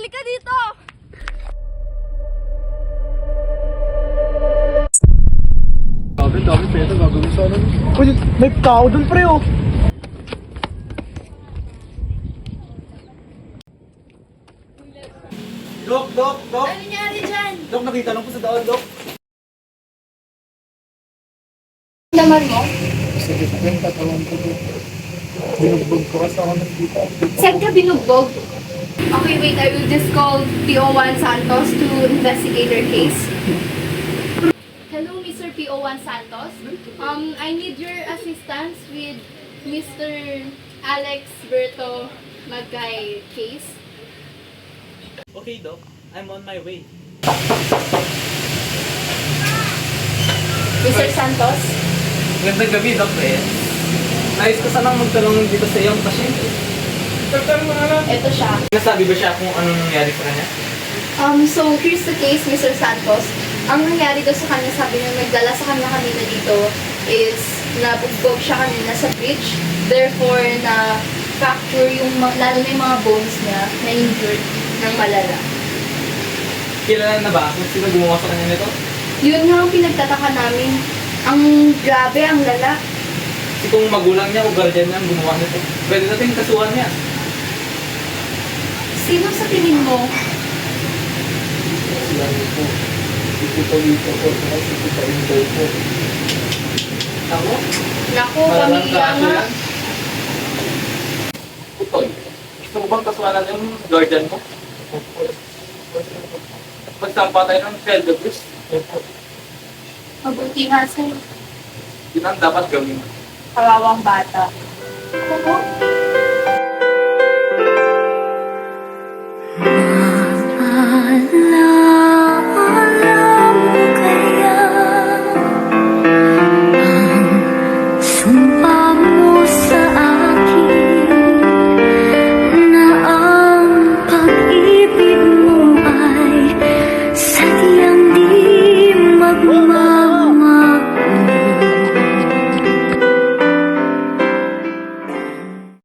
Halika dito! Dami peta, gagawin sana. Uy, may tao dun, pre, oh. Dok! Ano nangyari dyan? Dok, nakita lang po sa daan, Dok. Naman mo? Sige, yung katawan ko, Dok. Binugbog ko kasi ako nandito. Saan ka binugbog? Okay, wait. I will just call PO1 Santos to investigate your case. Hello, Mr. PO1 Santos. I need your assistance with Mr. Alex Berto Magkay case. Okay, Doc. I'm on my way. Mr. Santos? Magandang gabi, Doc. Nais ko sanang magtanong dito sa iyong pasyente. Ito siya. Nasabi ba siya kung anong nangyari sa kanya? So here's the case, Mr. Santos. Ang nangyari daw sa kanya, sabi niya nagdala sa kanya kanina dito is nabugbog siya kanina sa bridge. Therefore, na fracture yung, lalo na yung mga bones niya na injured ng malala. Kilala na ba kung sino gumawa sa kanya nito? Yun nga ang pinagtataka namin. Ang grabe, ang lala. Si kung magulang niya o guardian niya ang gumawa nito. Pwede natin kasuhan niya. Sino sa tingin mo? Sila po. Dito po dito po. Kasi kita inday po. Ako? Naku, Malalang pamilya kaso nga. yan. Putoy. Gusto mo bang kasuhanan yung guardian mo? Magsampa tayo ng child abuse. Mabuti nga sa'yo. Yun ang dapat gawin. Kawawang bata. Ako?